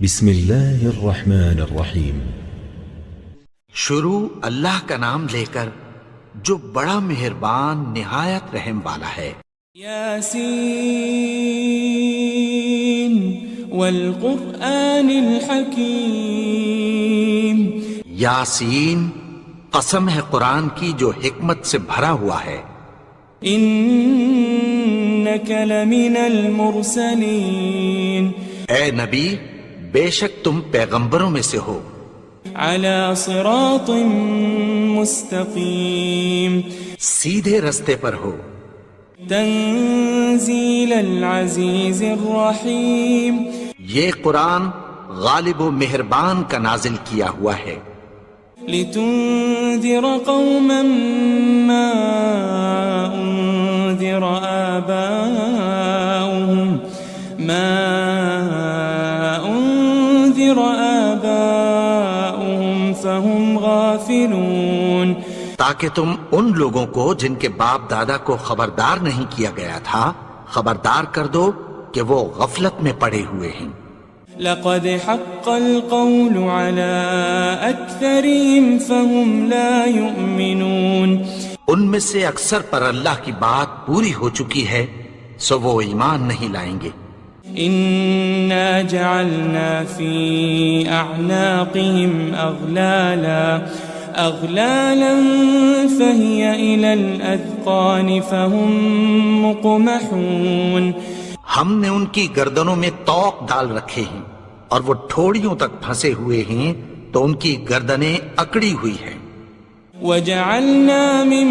بسم اللہ الرحمن الرحیم۔ شروع اللہ کا نام لے کر جو بڑا مہربان نہایت رحم والا ہے۔ یاسین والقرآن الحکیم۔ یاسین، قسم ہے قرآن کی جو حکمت سے بھرا ہوا ہے۔ انک لمن المرسلین۔ اے نبی، بے شک تم پیغمبروں میں سے ہو۔ علی صراط مستقیم۔ سیدھے رستے پر ہو۔ تنزیل العزیز الرحیم۔ یہ قرآن غالب و مہربان کا نازل کیا ہوا ہے۔ لتنذر قوما ما انذر آباؤهم فهم غافلون۔ تاکہ تم ان لوگوں کو جن کے باپ دادا کو خبردار نہیں کیا گیا تھا خبردار کر دو کہ وہ غفلت میں پڑے ہوئے ہیں۔ لقد حق القول على اکثرهم فهم لا يؤمنون۔ ان میں سے اکثر پر اللہ کی بات پوری ہو چکی ہے سو وہ ایمان نہیں لائیں گے۔ انا جعلنا في اعناقهم اغلالا فهي الى الاذقان فهم مقمحون۔ ہم نے ان کی گردنوں میں طوق ڈال رکھے ہیں اور وہ ٹھوڑیوں تک پھنسے ہوئے ہیں تو ان کی گردنیں اکڑی ہوئی ہیں۔ وجعلنا من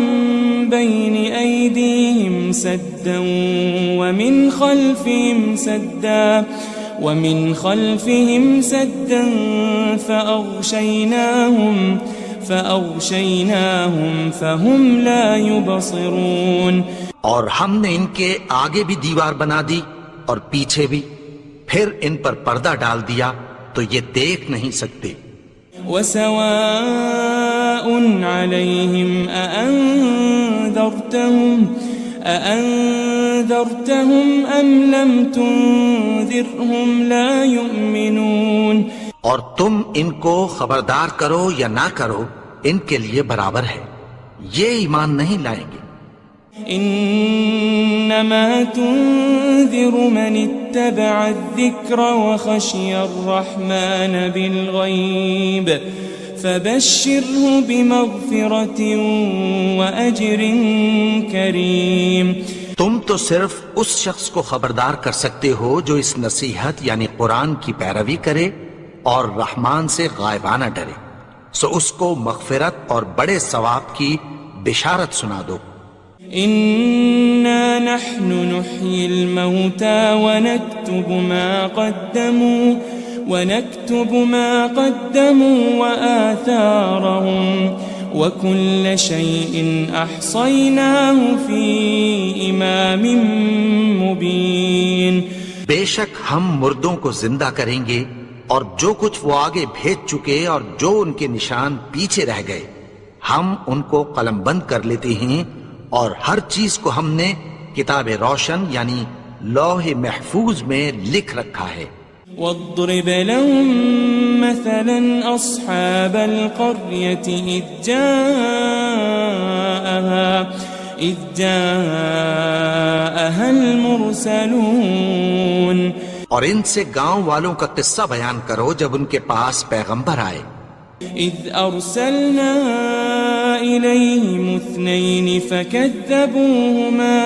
بين أيديهم سدا ومن خلفهم سدا فأغشيناهم فهم لا يبصرون۔ اور ہم نے ان کے آگے بھی دیوار بنا دی اور پیچھے بھی، پھر ان پر پردہ ڈال دیا تو یہ دیکھ نہیں سکتے۔ وسواء عليهم أأنذرتهم أم لم تنذرهم لا يؤمنون۔ اور تم ان کو خبردار کرو یا نہ کرو ان کے لیے برابر ہے، یہ ایمان نہیں لائیں گے۔ انما تنذر من اتبع الذکر وخشی الرحمن بالغیب فبشره بمغفرة واجر کریم۔ تم تو صرف اس شخص کو خبردار کر سکتے ہو جو اس نصیحت یعنی قرآن کی پیروی کرے اور رحمان سے غائبانہ ڈرے، سو اس کو مغفرت اور بڑے ثواب کی بشارت سنا دو۔ إنا نحن نحيي الموتى ونكتب ما قدموا وآثارهم وكل شيء أحصيناه في إمام مبين۔ بے شک ہم مردوں کو زندہ کریں گے اور جو کچھ وہ آگے بھیج چکے اور جو ان کے نشان پیچھے رہ گئے ہم ان کو قلم بند کر لیتے ہیں، اور ہر چیز کو ہم نے کتاب روشن یعنی لوح محفوظ میں لکھ رکھا ہے۔ واضرب لهم مثلا أصحاب القرية إذ جاءها المرسلون۔ اور ان سے گاؤں والوں کا قصہ بیان کرو جب ان کے پاس پیغمبر آئے۔ إذ أرسلنا إليهم اثنين فكذبوهما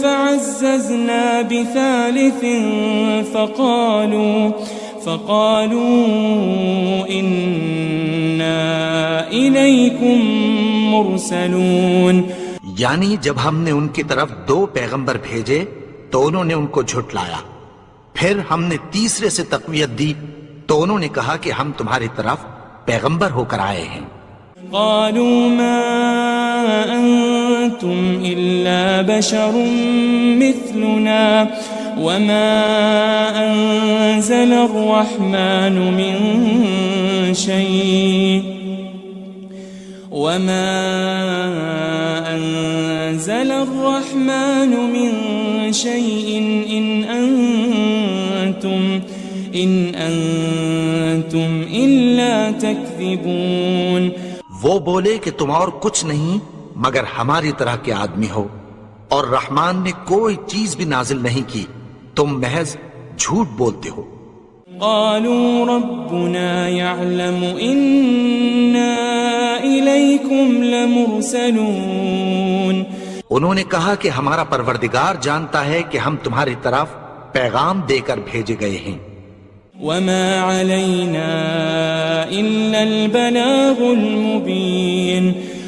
فعززنا بثالث فقالوا إنا إليكم مرسلون۔ یعنی جب ہم نے ان کی طرف 2 پیغمبر بھیجے تو انہوں نے ان کو جھٹلایا، پھر ہم نے تیسرے سے تقویت دی تو انہوں نے کہا کہ ہم تمہاری طرف پیغمبر ہو کر آئے ہیں۔ قالوا ما أنتم إلا بشر مثلنا وما أنزل الرحمن من شيء إن أنتم أنتم إلا تكذبون. وہ بولے کہ تم اور کچھ نہیں مگر ہماری طرح کے آدمی ہو، اور رحمان نے کوئی چیز بھی نازل نہیں کی، تم محض جھوٹ بولتے ہو. قالوا ربنا يعلم إنا إليكم لمرسلون. انہوں نے کہا کہ ہمارا پروردگار جانتا ہے کہ ہم تمہاری طرف پیغام دے کر بھیجے گئے ہیں. وما علينا إلا البلاغ المبين.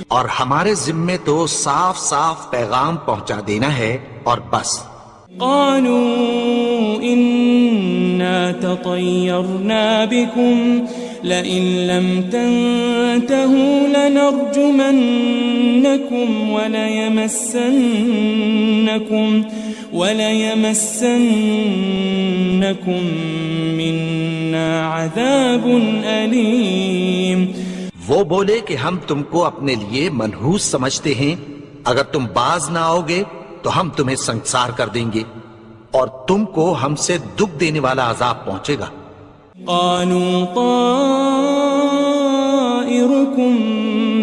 اور ہمارے ذمے تو صاف صاف پیغام پہنچا دینا ہے اور بس. قالوا إنا تطيرنا بكم لئن لم تنتهوا لنرجمنكم وليمسنكم منا عذاب أليم. وہ بولے کہ ہم تم کو اپنے لیے منحوس سمجھتے ہیں، اگر تم باز نہ آؤ گے تو ہم تمہیں سنسار کر دیں گے اور تم کو ہم سے دکھ دینے والا عذاب پہنچے گا. قالوا طائركم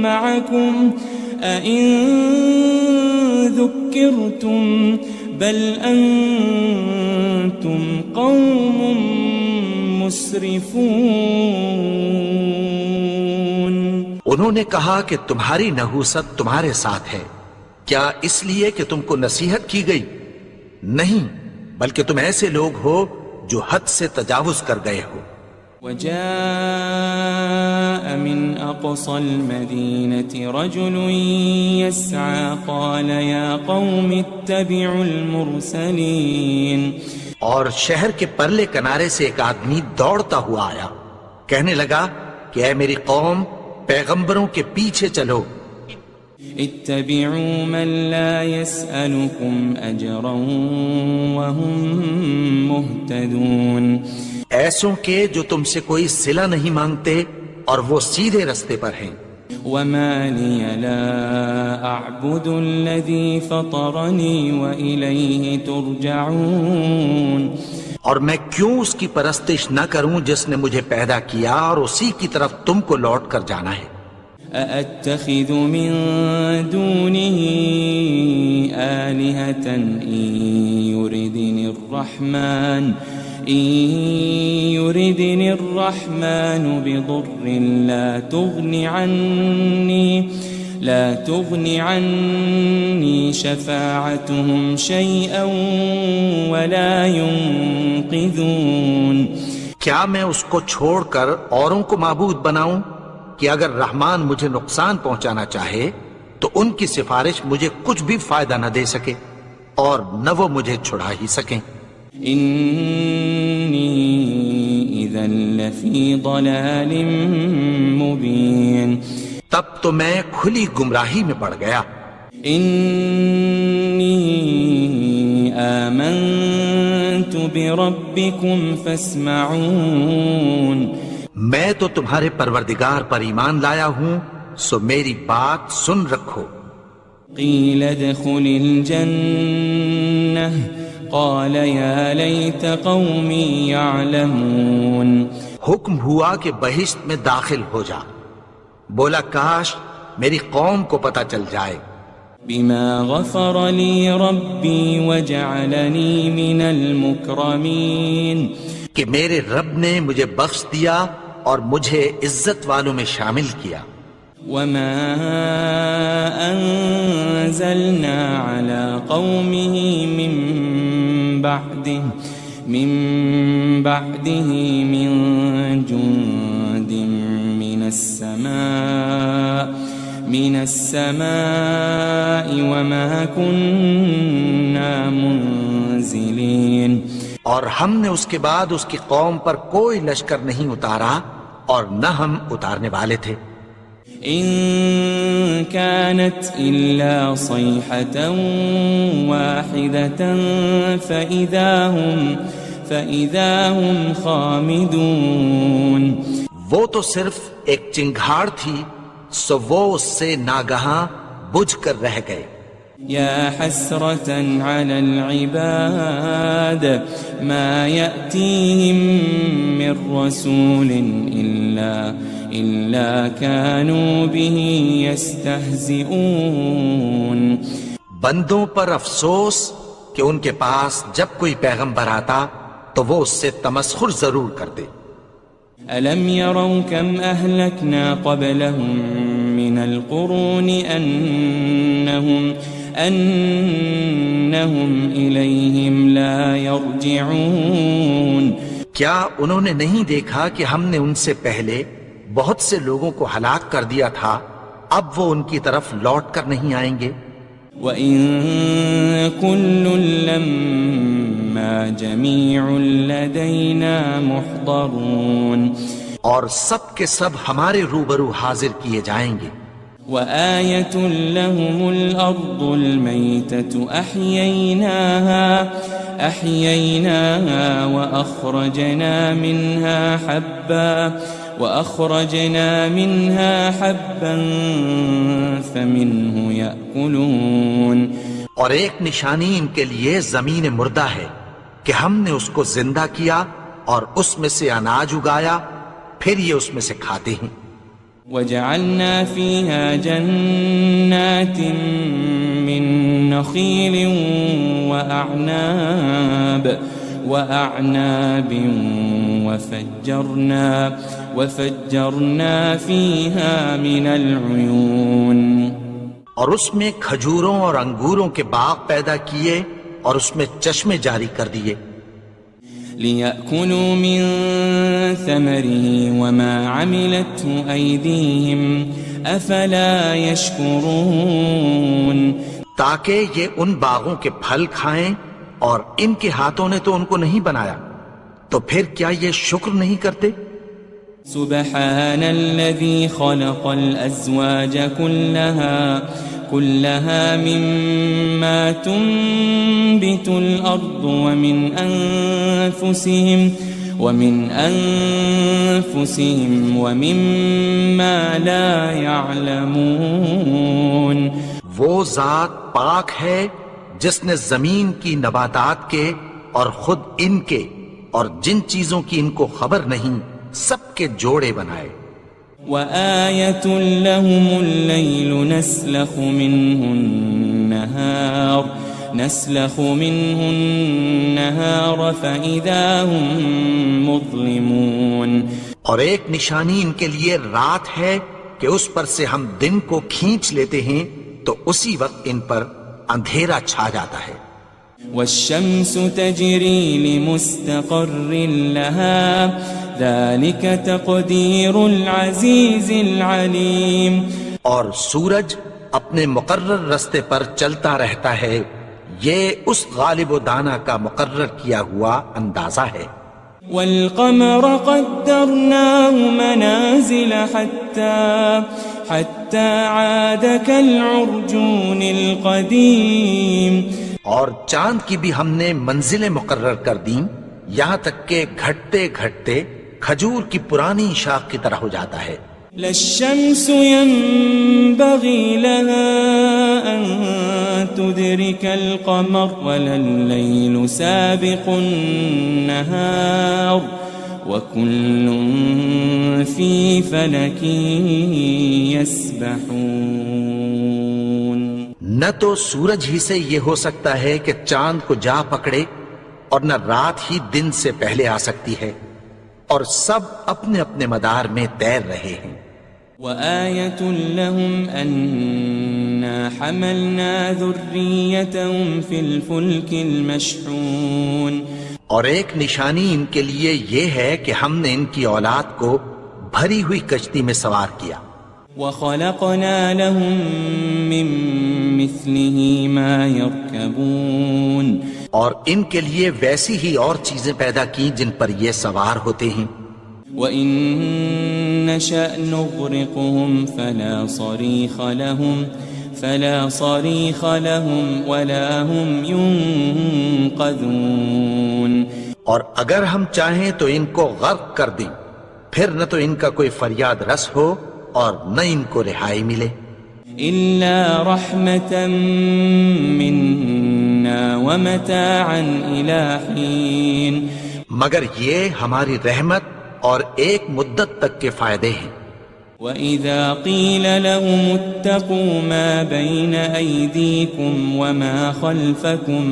معكم أئن ذكرتم بل أنتم قوم مسرفون. انہوں نے کہا کہ تمہاری نحوست تمہارے ساتھ ہے، کیا اس لیے کہ تم کو نصیحت کی گئی؟ نہیں، بلکہ تم ایسے لوگ ہو جو حد سے تجاوز کر گئے ہو. وجاء من أقصى المدينة رجل يسعى قال يا قوم اتبعوا المرسلين. اور شہر کے پرلے کنارے سے ایک آدمی دوڑتا ہوا آیا، کہنے لگا کہ اے میری قوم، پیغمبروں کے پیچھے چلو. اتبعوا من لا يسألكم أجرا وهم مهتدون. ایسوں کے جو تم سے کوئی صلہ نہیں مانگتے اور وہ سیدھے رستے پر ہیں. وما لي لا أعبد الذي فطرني وإليه ترجعون. اور میں کیوں اس کی پرستش نہ کروں جس نے مجھے پیدا کیا اور اسی کی طرف تم کو لوٹ کر جانا ہے. أأتخذ من دونه آلهة إن يردني الرحمن بضر لا تغن عني شفاعتهم شيئا ولا ينقذون. کیا میں اس کو چھوڑ کر اوروں کو معبود بناؤں کہ اگر رحمان مجھے نقصان پہنچانا چاہے تو ان کی سفارش مجھے کچھ بھی فائدہ نہ دے سکے اور نہ وہ مجھے چھڑا ہی سکیں. إني إذا لفي ضلال مبين. تب تو میں کھلی گمراہی میں پڑ گیا. إني آمنت بربكم فاسمعون. میں تو تمہارے پروردگار پر ایمان لایا ہوں، سو میری بات سن رکھو. قيل ادخل الجنة قال يا ليت قومي يعلمون. حکم ہوا کہ بہشت میں داخل ہو جا. بولا کاش میری قوم کو پتہ چل جائے. بما غفر لي ربي وجعلني من المكرمين. کہ میرے رب نے مجھے بخش دیا اور مجھے عزت والوں میں شامل کیا. وما أنزلنا على قومه من بعده من جند من السماء وما كنا منزلين. اور ہم نے اس کے بعد اس کی قوم پر کوئی لشکر نہیں اتارا اور نہ ہم اتارنے والے تھے. إن كانت إلا صيحة واحدة فإذا هم خامدون. وہ تو صرف ایک چنگھاڑ تھی، سو وہ اس سے ناگہاں بجھ کر رہ گئے. يا حسرة على العباد ما يأتيهم من رسول إلا كانوا به يستهزئون. بندوں پر افسوس کہ ان کے پاس جب کوئی پیغمبر آتا تو وہ اس سے تمسخر ضرور کرتے. ألم يروا كم أهلكنا قبلهم من القرون أنهم إليهم لا يرجعون. کیا انہوں نے نہیں دیکھا کہ ہم نے ان سے پہلے بہت سے لوگوں کو ہلاک کر دیا تھا، اب وہ ان کی طرف لوٹ کر نہیں آئیں گے. وَإِن كُلٌّ لَمَّا جَمِيعٌ لَدَيْنَا مُحْضَرُونَ. اور سب کے سب ہمارے روبرو حاضر کیے جائیں گے. وآية لهم الأرض الميتة أحييناها وأخرجنا منها حبا فمنه يأكلون. اور ایک نشانی ان کے لیے زمین مردہ ہے کہ ہم نے اس کو زندہ کیا اور اس میں سے اناج اگایا، پھر یہ اس میں سے کھاتے ہیں. وجعلنا فيها جنات من نخيل وأعناب وفجرنا فيها من العيون. اور اس میں کھجوروں اور انگوروں کے باغ پیدا کیے اور اس میں چشمے جاری کر دیے. لِيَأْكُلُوا مِن ثَمَرِهِ وَمَا عَمِلَتْهُ أَيْدِيهِمْ أَفَلَا يَشْكُرُونَ. تاکہ یہ ان باغوں کے پھل کھائیں اور ان کے ہاتھوں نے تو ان کو نہیں بنایا، تو پھر کیا یہ شکر نہیں کرتے؟ سبحان الذي خلق الأزواج كلها مما تنبت الأرض ومن أنفسهم ومما لا يعلمون. وہ ذات پاک ہے جس نے زمین کی نباتات کے اور خود ان کے اور جن چیزوں کی ان کو خبر نہیں سب کے جوڑے بنائے. وآية لهم الليل نسلخ منه النهار فإذا هم مظلمون. اور ایک نشانی ان کے لیے رات ہے کہ اس پر سے ہم دن کو کھینچ لیتے ہیں تو اسی وقت ان پر اندھیرا چھا جاتا ہے. والشمس تجري لمستقر لها ذلك تقدير العزيز العليم. اور سورج اپنے مقرر رستے پر چلتا رہتا ہے، یہ اس غالب و دانا کا مقرر کیا ہوا اندازہ ہے. والقمر قدرناه منازل حتى عاد كالعرجون القديم. اور چاند کی بھی ہم نے منزلیں مقرر کر دیں یہاں تک کہ گھٹتے گھٹتے کھجور کی پرانی شاخ کی طرح ہو جاتا ہے. لا الشمس ينبغي لها أن تدرك القمر ولا الليل سابق النهار وكل في فلك يسبحون. نہ تو سورج ہی سے یہ ہو سکتا ہے کہ چاند کو جا پکڑے اور نہ رات ہی دن سے پہلے آ سکتی ہے، اور سب اپنے اپنے مدار میں تیر رہے ہیں. وآية لهم أنا حملنا ذريتهم في الفلك المشحون. اور ایک نشانی ان کے لیے یہ ہے کہ ہم نے ان کی اولاد کو بھری ہوئی کشتی میں سوار کیا. وخلقنا لهم من مثله ما يركبون. اور ان کے لیے ویسی ہی اور چیزیں پیدا کی جن پر یہ سوار ہوتے ہیں. وَإِن نَّشَأْ نُغْرِقْهُمْ فَلَا صَرِيخَ لَهُمْ وَلَا هُمْ يُنقَذُونَ. اور اگر ہم چاہیں تو ان کو غرق کر دیں، پھر نہ تو ان کا کوئی فریاد رس ہو اور نہ ان کو رہائی ملے. إلا رحمة منا ومتاعا إلى حين مگر یہ ہماری رحمت اور ایک مدت تک کے فائدے ہیں۔ وَإِذَا قِيلَ لَهُمُ اتَّقُوا مَا بَيْنَ أَيْدِيكُمْ وَمَا خَلْفَكُمْ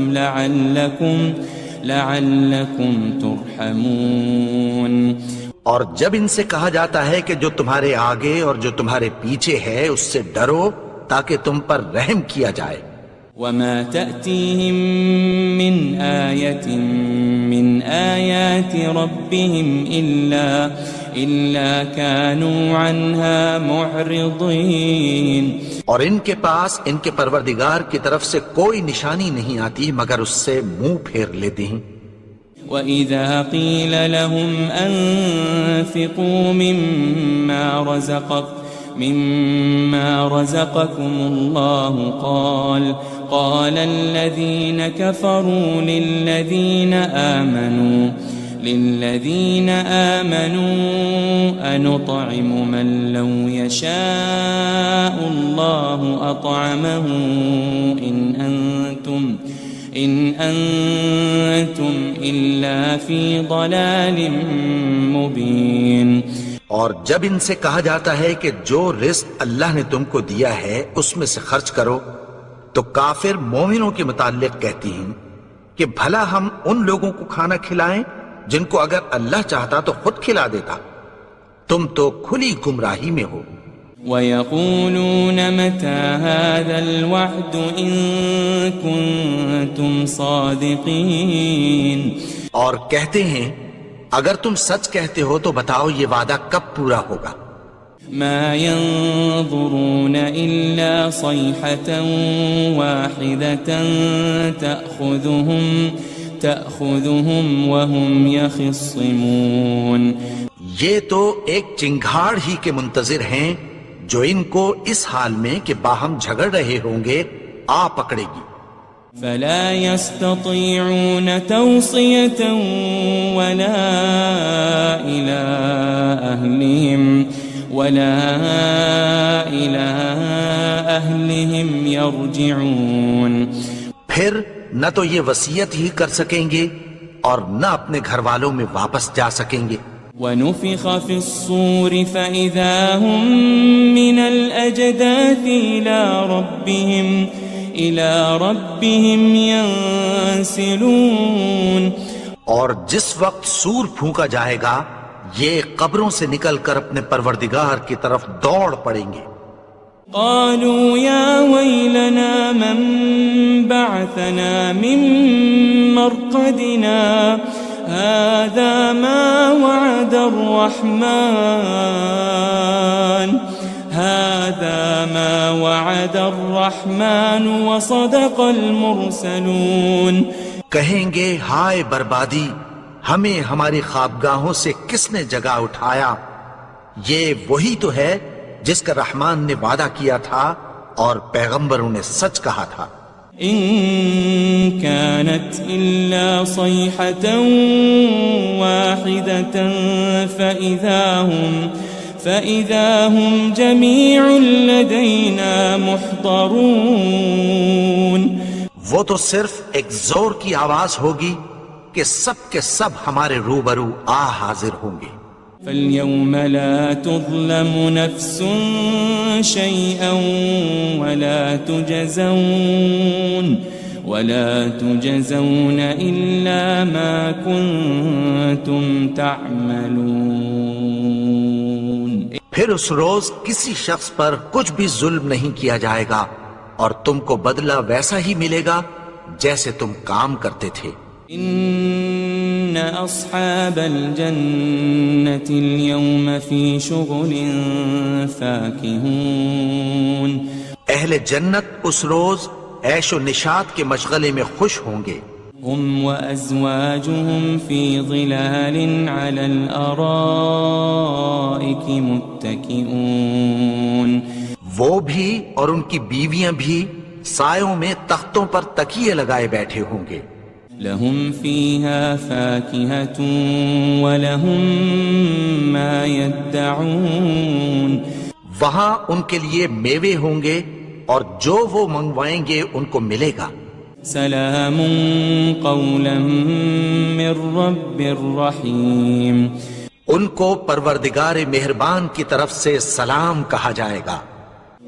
لَعَلَّكُمْ تُرْحَمُونَ، اور جب ان سے کہا جاتا ہے کہ جو تمہارے آگے اور جو تمہارے پیچھے ہے اس سے ڈرو تاکہ تم پر رحم کیا جائے۔ وَمَا تَأْتِيهِم مِّنْ آيَةٍ مِّنْ آيَاتِ رَبِّهِمْ إِلَّا كَانُوا عَنْهَا مُعْرِضِينَ، اور ان کے پاس ان کے پروردگار کی طرف سے کوئی نشانی نہیں آتی مگر اس سے منہ پھیر لیتے ہیں۔ وَإِذَا قِيلَ لَهُمْ أَنفِقُوا مِمَّا رَزَقَكُمُ اللَّهُ قَالَ الَّذِينَ كَفَرُوا لِلَّذِينَ آمَنُوا أَنُطْعِمُ مَن لَّوْ يَشَاءُ اللَّهُ أَطْعَمَهُ إِنْ أَنْتُمْ إِلَّا فِي ضَلَالٍ مُبِينٍ۔ اور جب ان سے کہا جاتا ہے کہ جو رزق اللہ نے تم کو دیا ہے اس میں سے خرچ کرو، تو کافر مومنوں کے متعلق کہتی ہیں کہ بھلا ہم ان لوگوں کو کھانا کھلائیں جن کو اگر اللہ چاہتا تو خود کھلا دیتا، تم تو کھلی گمراہی میں ہو۔ وَيَقُولُونَ مَتَى هَذَا الْوَعْدُ إِن كُنتُمْ صَادِقِينَ، اور کہتے ہیں اگر تم سچ کہتے ہو تو بتاؤ یہ وعدہ کب پورا ہوگا۔ مَا يَنظُرُونَ إِلَّا صَيْحَةً وَاحِدَةً تَأْخُذُهُمْ وَهُمْ يَخِصِّمُونَ، یہ تو ایک چنگھاڑ ہی کے منتظر ہیں جو ان کو اس حال میں کہ باہم جھگڑ رہے ہوں گے آ پکڑے گی۔ فَلَا يَسْتَطِيعُونَ تَوْصِيَةً وَلَا إِلَىٰ أَهْلِهِمْ يَرْجِعُونَ، پھر نہ تو یہ وصیت ہی کر سکیں گے اور نہ اپنے گھر والوں میں واپس جا سکیں گے۔ وَنُفِخَ فِي الصُّورِ فَإِذَا هُم مِّنَ الْأَجْدَاثِ إِلَىٰ رَبِّهِمْ يَنسِلُونَ، اور جس وقت سور پھونکا جائے گا یہ قبروں سے نکل کر اپنے پروردگار کی طرف دوڑ پڑیں گے۔ قالوا يا ويلنا من بعثنا من مرقدنا هذا ما وعد الرحمن وصدق المرسلون، کہیں گے ہائے بربادی، ہمیں ہماری خوابگاہوں سے کس نے جگا اٹھایا، یہ وہی تو ہے جس کا رحمان نے وعدہ کیا تھا اور پیغمبروں نے سچ کہا تھا۔ إن كانت إلا صيحة واحدة فإذا هم جميع لدينا محضرون، وہ تو صرف ایک زور کی آواز ہوگی کہ سب کے سب ہمارے روبرو آ حاضر ہوں گے۔ فَالْيَوْمَ لَا تُظْلَمُ نَفْسٌ شَيْئًا وَلَا تُجَزَوْنَ إِلَّا مَا كُنتُمْ تَعْمَلُونَ، پھر اس روز کسی شخص پر کچھ بھی ظلم نہیں کیا جائے گا اور تم کو بدلہ ویسا ہی ملے گا جیسے تم کام کرتے تھے۔ إن أصحاب الجنة اليوم في شغل فاكهون، اہل جنت اس روز عیش و نشاط کے مشغلے میں خوش ہوں گے۔ هم وأزواجهم في ظلال على الأرائك متكئون، وہ بھی اور ان کی بیویاں بھی سایوں میں تختوں پر تکیے لگائے بیٹھے ہوں گے۔ لهم فيها فاكهة ولهم ما يدعون، وہاں ان کے لیے میوے ہوں گے اور جو وہ منگوائیں گے ان کو ملے گا۔ سلام قولا من رب رحیم، ان کو پروردگار مہربان کی طرف سے سلام کہا جائے گا۔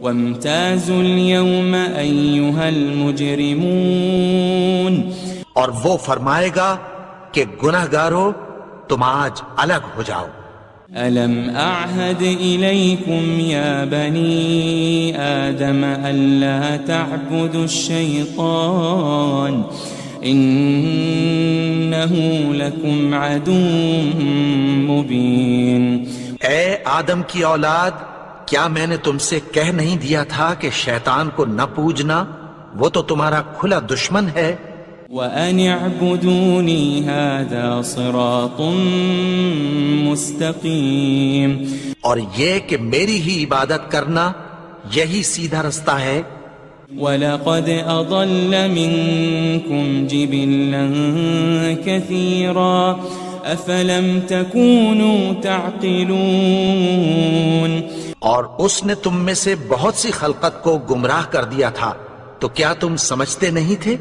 وامتازوا اليوم أيها المجرمون، اور وہ فرمائے گا کہ گنہگارو تم آج الگ ہو جاؤ۔ ألم أعهد إليكم يا بني آدم ألا تعبدوا الشيطان إنه لكم عدو مبين۔ اے آدم کی اولاد، کیا میں نے تم سے کہہ نہیں دیا تھا کہ شیطان کو نہ پوجنا، وہ تو تمہارا کھلا دشمن ہے۔ وَأَنِ اعْبُدُونِي هَذَا صِرَاطٌ مُسْتَقِيمٌ، اور یہ کہ میری ہی عبادت کرنا یہی سیدھا رستہ ہے۔ وَلَقَدْ أَضَلَّ مِنكُمْ جِبِلًّا كَثِيرًا أَفَلَمْ تَكُونُوا تَعْقِلُونَ، اور اس نے تم میں سے بہت سی خلقت کو گمراہ کر دیا تھا، تو کیا تم سمجھتے نہیں تھے؟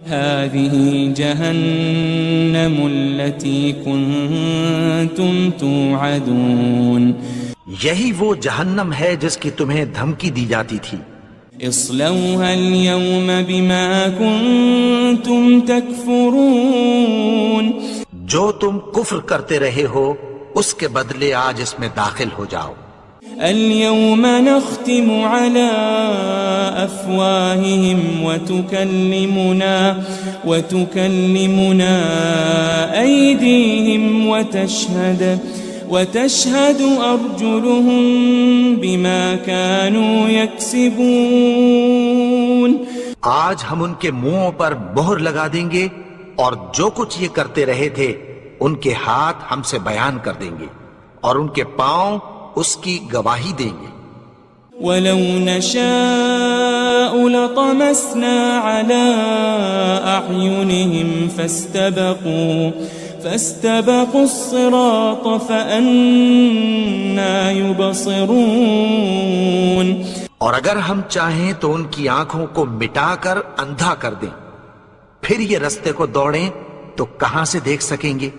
هذه جهنم التي كنتم توعدون، یہی وہ جہنم ہے جس کی تمہیں دھمکی دی جاتی تھی۔ اصلوها اليوم بما كنتم تكفرون، جو تم کفر کرتے رہے ہو اس کے بدلے آج اس میں داخل ہو جاؤ۔ اليوم نختم على أفواههم وتكلمنا أيديهم وتشهد أرجلهم بما كانوا يكسبون، آج ہم ان کے منہوں پر مہر لگا دیں گے اور جو کچھ یہ کرتے رہے تھے ان کے ہاتھ ہم سے بیان کر دیں گے اور ان کے پاؤں اس کی گواہی دیں گے۔ وَلَوْ نَشَاءُ لَطَمَسْنَا عَلَىٰ أَعْيُنِهِمْ فَاسْتَبَقُوا الصِّرَاطَ فَأَنَّىٰ يُبْصِرُونَ، اور اگر ہم چاہیں تو ان کی آنکھوں کو مٹا کر اندھا کر دیں، پھر یہ رستے کو دوڑیں تو کہاں سے دیکھ سکیں گے؟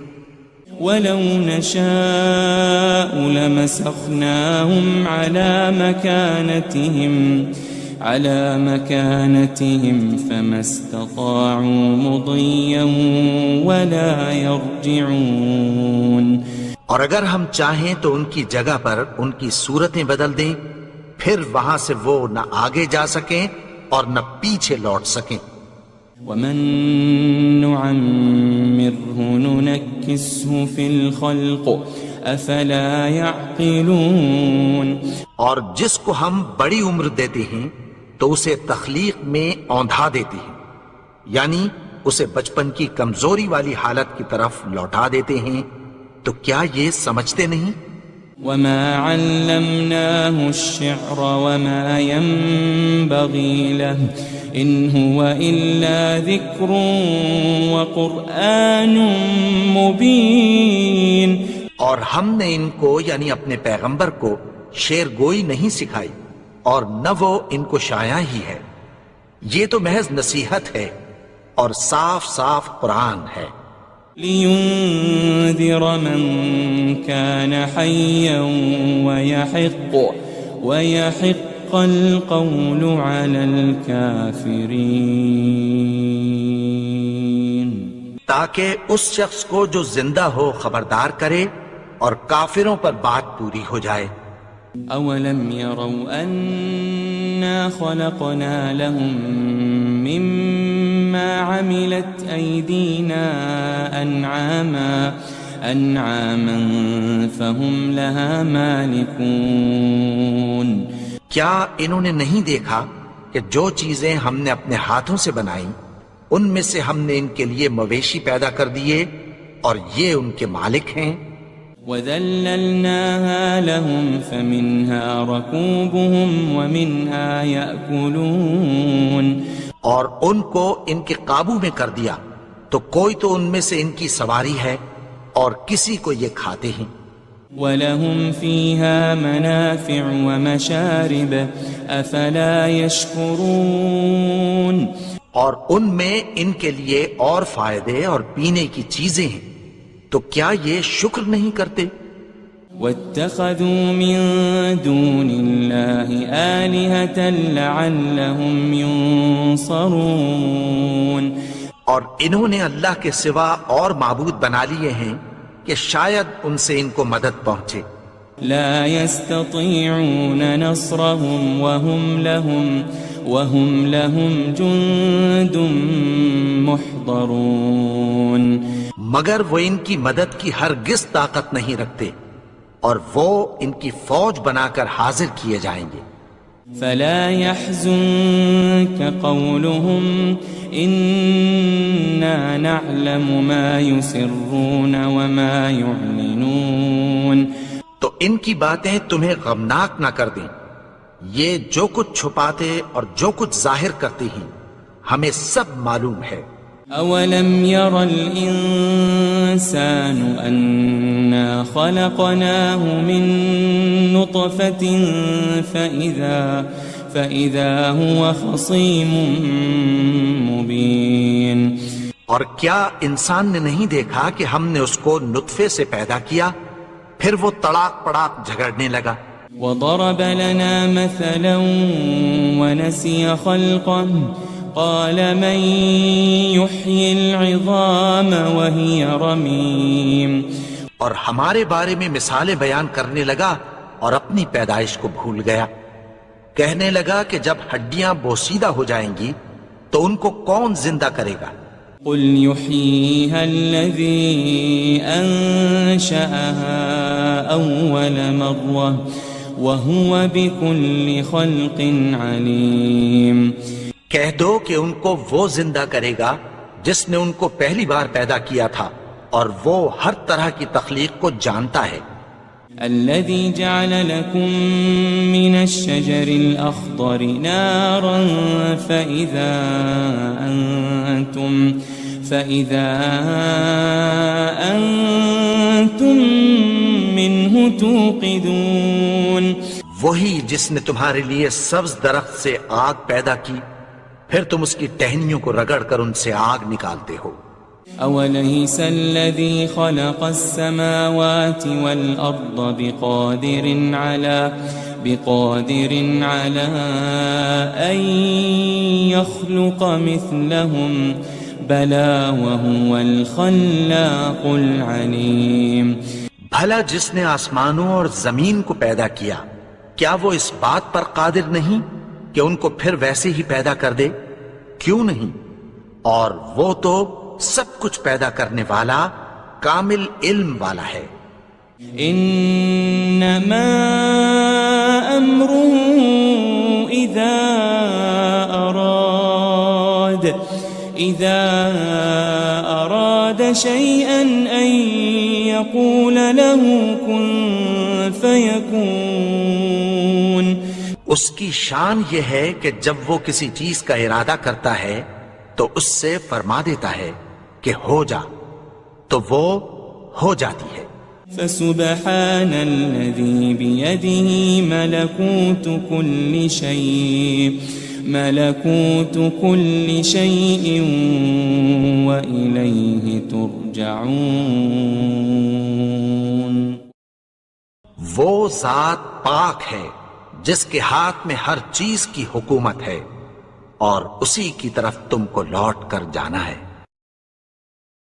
وَلَوْ نَشَاءُ لَمَسَخْنَاهُمْ عَلَى مَكَانَتِهِمْ فَمَا اسْتَطَاعُوا مُضِيًّا وَلَا يَرْجِعُونَ، اور اگر ہم چاہیں تو ان کی جگہ پر ان کی صورتیں بدل دیں، پھر وہاں سے وہ نہ آگے جا سکیں اور نہ پیچھے لوٹ سکیں۔ وَمَن نُعَمِّرْهُ نُنَكِّسْهُ فِي الْخَلْقِ أَفَلَا يَعْقِلُونَ، اور جس کو ہم بڑی عمر دیتے ہیں تو اسے تخلیق میں اوندھا دیتے ہیں، یعنی اسے بچپن کی کمزوری والی حالت کی طرف لوٹا دیتے ہیں، تو کیا یہ سمجھتے نہیں؟ وَمَا عَلَّمْنَاهُ الشِّعْرَ وَمَا يَنبَغِي لَهُ إِنْ هُوَ إِلَّا ذِكْرٌ وَقُرْآنٌ مُبِينٌ، اور ہم نے ان کو یعنی اپنے پیغمبر کو شعر گوئی نہیں سکھائی اور نہ وہ ان کو شایع ہی ہے، یہ تو محض نصیحت ہے اور صاف صاف قرآن ہے۔ لِيُنذِرَ مَن كَانَ حَيًّا وَيَحِقَّ الْقَوْلُ عَلَى الْكَافِرِينَ، تاکہ اس شخص کو جو زندہ ہو خبردار کرے اور کافروں پر بات پوری ہو جائے۔ أَوَلَمْ يَرَوْا أَنَّا خَلَقْنَا لَهُم مِّمَّا عَمِلَتْ أَيْدِينَا أَنْعَامًا فَهُمْ لَهَا مَالِكُونَ، کیا انہوں نے نہیں دیکھا کہ جو چیزیں ہم نے اپنے ہاتھوں سے بنائیں ان میں سے ہم نے ان کے لیے مویشی پیدا کر دیے اور یہ ان کے مالک ہیں۔ وَذَلَّلْنَاهَا لَهُمْ فَمِنْهَا رَكُوبُهُمْ وَمِنْهَا يَأْكُلُونَ، اور ان کو ان کے قابو میں کر دیا تو کوئی تو ان میں سے ان کی سواری ہے اور کسی کو یہ کھاتے ہیں۔ وَلَهُمْ فِيهَا مَنَافِعُ وَمَشَارِبُ أَفَلَا يَشْكُرُونَ اور ان میں ان کے لیے اور فائدے اور پینے کی چیزیں ہیں، تو کیا یہ شکر نہیں کرتے؟ وَاتَّخَذُوا مِن دُونِ اللَّهِ آلِهَةً لَعَلَّهُمْ يُنصَرُونَ اور انہوں نے اللہ کے سوا اور معبود بنا لیے ہیں کہ شاید ان سے ان کو مدد پہنچے۔ لا يستطيعون نصرهم وهم لهم جند محضرون مگر وہ ان کی مدد کی ہرگز طاقت نہیں رکھتے، اور وہ ان کی فوج بنا کر حاضر کیے جائیں گے۔ فلا يحزنك قولهم إنا نعلم ما يسرون وما يعلنون تو ان کی باتیں تمہیں غمناک نہ کر دیں، یہ جو کچھ چھپاتے اور جو کچھ ظاہر کرتے ہیں ہمیں سب معلوم ہے۔ أولم ير الإنسان أنا خلقناه من نطفة فإذا هو خصيم مبين اور کیا انسان نے نہیں دیکھا کہ ہم نے اس کو نطفے سے پیدا کیا، پھر وہ تڑاک پڑاک جھگڑنے لگا۔ وضرب لنا مثلا ونسي خلقه قال من يحيي العظام وهي رميم اور ہمارے بارے میں مثالیں بیان کرنے لگا اور اپنی پیدائش کو بھول گیا، کہنے لگا کہ جب ہڈیاں بوسیدہ ہو جائیں گی تو ان کو کون زندہ کرے گا؟ قل يحييها الذي أنشأها أول مرة وهو بكل خلق عليم کہہ دو کہ ان کو وہ زندہ کرے گا جس نے ان کو پہلی بار پیدا کیا تھا، اور وہ ہر طرح کی تخلیق کو جانتا ہے۔ الذي جعل لكم من الشجر الأخضر نارا فإذا أنتم منه توقدون وہی جس نے تمہارے لیے سبز درخت سے آگ پیدا کی، پھر تم اس کی ٹہنیوں کو رگڑ کر ان سے آگ نکالتے ہو۔ أوليس الذي خلق السماوات والأرض بقادر على أن يخلق مثلهم بلى وهو الخلاق العليم بھلا جس نے آسمانوں اور زمین کو پیدا کیا، کیا وہ اس بات پر قادر نہیں کہ ان کو پھر ویسے ہی پیدا کر دے؟ کیوں نہیں؟ اور وہ تو سب کچھ پیدا کرنے والا، کامل علم والا ہے۔ انما امره اذا اراد شيئا ان يقول له كن فيكون اس کی شان یہ ہے کہ جب وہ کسی چیز کا ارادہ کرتا ہے تو اس سے فرما دیتا ہے کہ ہو جا، تو وہ ہو جاتی ہے۔ فسبحان الذي بيده ملكوت كل شيء وإليه ترجعون وہ ذات پاک ہے جس کے ہاتھ میں ہر چیز کی حکومت ہے، اور اسی کی طرف تم کو لوٹ کر جانا ہے۔